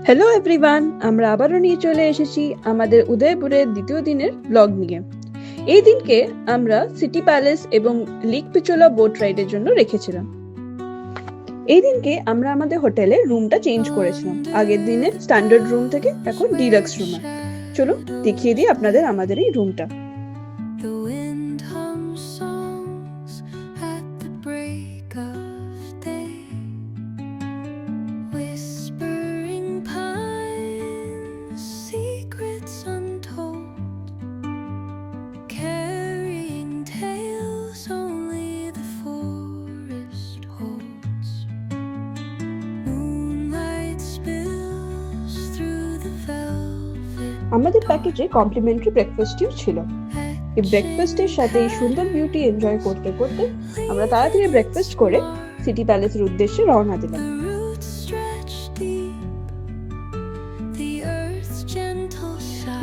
Hello everyone, আমরা আবারও নিয়ে চলে এসেছি আমাদের উদয়পুরের দ্বিতীয় দিনের ব্লগ নিয়ে। এই দিনকে আমরা সিটি প্যালেস এবং লেক পিচোলা বোট রাইডের জন্য রেখেছিলাম। এই দিনকে আমরা আমাদের হোটেলে রুমটা চেঞ্জ করেছিলাম, আগের দিনের স্ট্যান্ডার্ড রুম থেকে এখন ডিলাক্স রুমে। চলো দেখিয়ে দিই আপনাদের আমাদের এই রুমটা। আমাদের প্যাকেজে কমপ্লিমেন্টারি ব্রেকফাস্টও ছিল। এই ব্রেকফাস্টের সাথে এই সুন্দর বিউটি এনজয় করতে করতে আমরা তাড়াতাড়ি ব্রেকফাস্ট করে সিটি প্যালেসের উদ্দেশ্যে রওনা দিলাম।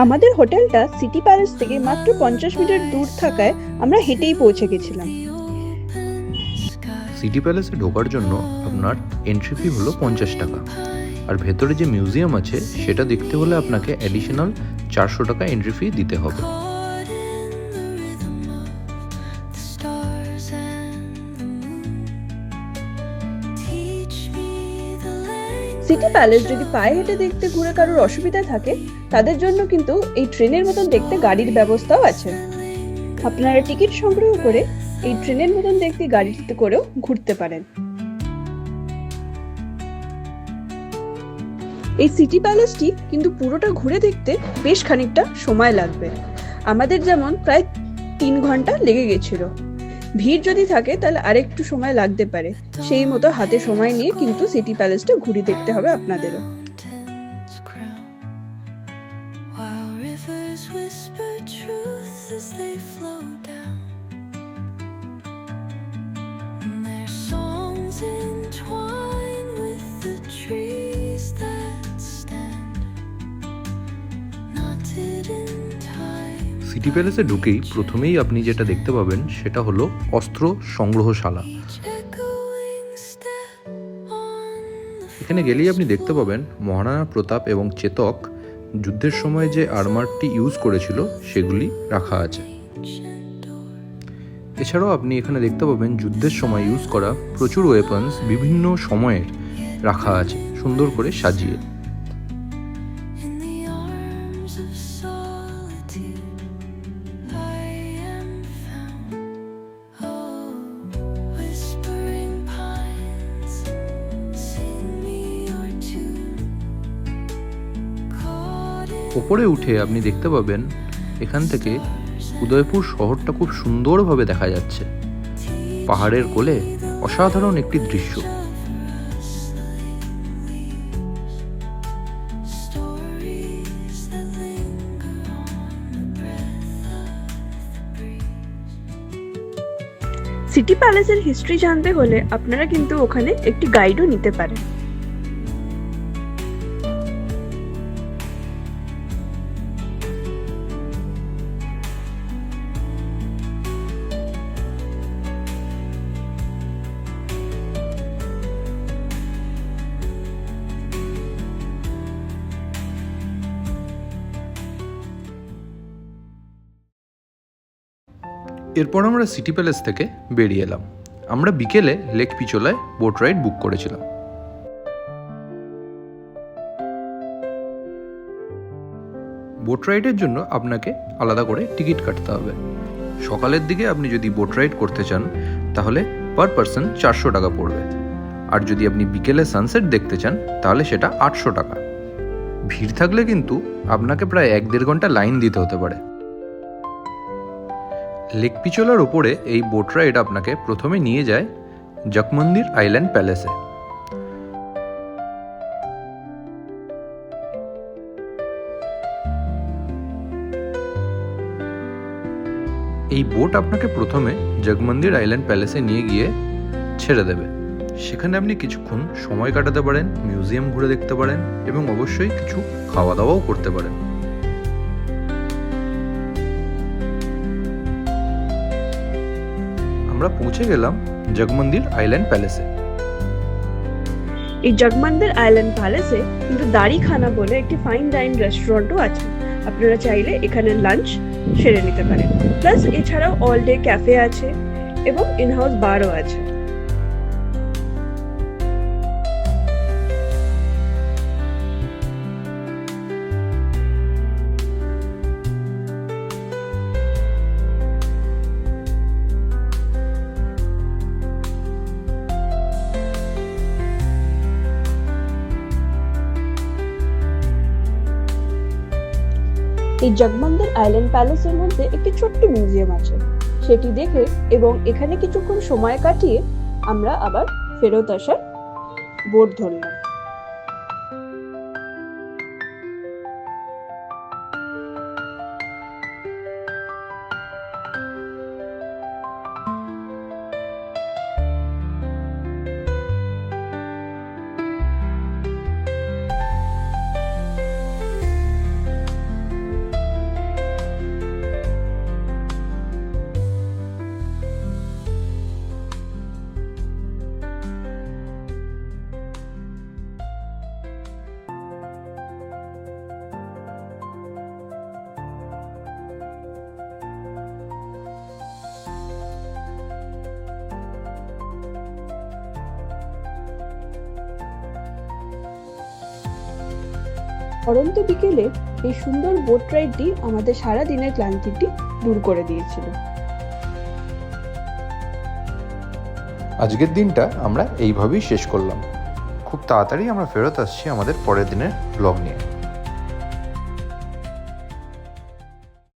আমাদের হোটেলটা সিটি প্যালেস থেকে মাত্র 50 মিটার দূর থাকায় আমরা হেঁটেই পৌঁছে গেছিলাম। সিটি প্যালেসে ঢোকার জন্য আপনার এন্ট্রি ফি হলো 50 টাকা, আর ভেতরে যে মিউজিয়াম আছে সেটা দেখতে হলে আপনাকে অ্যাডিশনাল 400 টাকা এন্ট্রি ফি দিতে হবে। সিটি প্যালেস যদি পায়ে হেঁটে দেখতে ঘুরে কারোর অসুবিধা থাকে, তাদের জন্য কিন্তু এই ট্রেনের মতন দেখতে গাড়ির ব্যবস্থাও আছে। আপনারা টিকিট সংগ্রহ করে এই ট্রেনের মতন দেখতে গাড়িতে করেও ঘুরতে পারেন। এই সিটি প্যালেসটি কিন্তু পুরোটা ঘুরে দেখতে বেশ খানিকটা সময় লাগবে। আমাদের যেমন প্রায় 3 ঘন্টা লেগে গেছিল। ভিড় যদি থাকে তাহলে আরেকটু সময় লাগতে পারে। সেই মতো হাতে সময় নিয়ে কিন্তু সিটি প্যালেসটা ঘুরে দেখতে হবে আপনাদেরও। সিটি প্যালেসে ঢুকেই প্রথমেই আপনি যেটা দেখতে পাবেন সেটা হলো অস্ত্র সংগ্রহশালা। এখানে গেলেই আপনি দেখতে পাবেন মহারাণা প্রতাপ এবং চেতক যুদ্ধের সময় যে আর্মারটি ইউজ করেছিল সেগুলি রাখা আছে। এছাড়াও আপনি এখানে দেখতে পাবেন যুদ্ধের সময় ইউজ করা প্রচুর ওয়েপন্স বিভিন্ন সময়ের রাখা আছে সুন্দর করে সাজিয়ে। ওপরে উঠে আপনি দেখতে পাবেন এখান থেকে উদয়পুর শহরটা খুব সুন্দরভাবে দেখা যাচ্ছে। পাহাড়ের কোলে অসাধারণ একটি দৃশ্য। সিটি প্যালেসের হিস্ট্রি জানতে হলে আপনারা কিন্তু ওখানে একটি গাইডও নিতে পারেন। এরপর আমরা সিটি প্যালেস থেকে বেরিয়ে এলাম। আমরা বিকেলে লেক পিচোলায় বোট রাইড বুক করেছিলাম। বোট রাইডের জন্য আপনাকে আলাদা করে টিকিট কাটতে হবে। সকালের দিকে আপনি যদি বোট রাইড করতে চান তাহলে পার পারসন 400 টাকা পড়বে, আর যদি আপনি বিকেলে সানসেট দেখতে চান তাহলে সেটা 800 টাকা। ভিড় থাকলে কিন্তু আপনাকে প্রায় 1-1.5 ঘন্টা লাইন দিতে হতে পারে। লেক পিচোলার ওপরে এই বোট রাইড আপনাকে প্রথমে নিয়ে যায় জগমন্দির আইল্যান্ড প্যালেসে। এই বোট আপনাকে প্রথমে জগমন্দির আইল্যান্ড প্যালেসে নিয়ে গিয়ে ছেড়ে দেবে। সেখানে আপনি কিছুক্ষণ সময় কাটাতে পারেন, মিউজিয়াম ঘুরে দেখতে পারেন এবং অবশ্যই কিছু খাওয়া দাওয়াও করতে পারেন। আমরা পৌঁছে গেলাম জগমন্দির আইল্যান্ড প্যালেসে। এই জগমন্দির আইল্যান্ড প্যালেসে কিন্তু দাড়ি খানা বলে একটি ফাইন ডাইন রেস্টুরেন্টও আছে। আপনারা চাইলে এখানে লাঞ্চ সেরে নিতে পারেন। প্লাস এছাড়াও অল ডে ক্যাফে আছে এবং ইনহাউস বারও আছে। এই জগমন্দির আইল্যান্ড প্যালেসের মধ্যে একটি ছোট্ট মিউজিয়াম আছে, সেটি দেখে এবং এখানে কিছুক্ষণ সময় কাটিয়ে আমরা আবার ফেরত আসার বোট ধরলাম। পরন্ত বিকেলে এই সুন্দর বোট রাইডটি আমাদের সারা দিনের ক্লান্তিটি দূর করে দিয়েছিল। আজকের দিনটা আমরা এইভাবেই শেষ করলাম। খুব তাড়াতাড়ি আমরা ফেরত আসছি আমাদের পরের দিনের ব্লগ নিয়ে।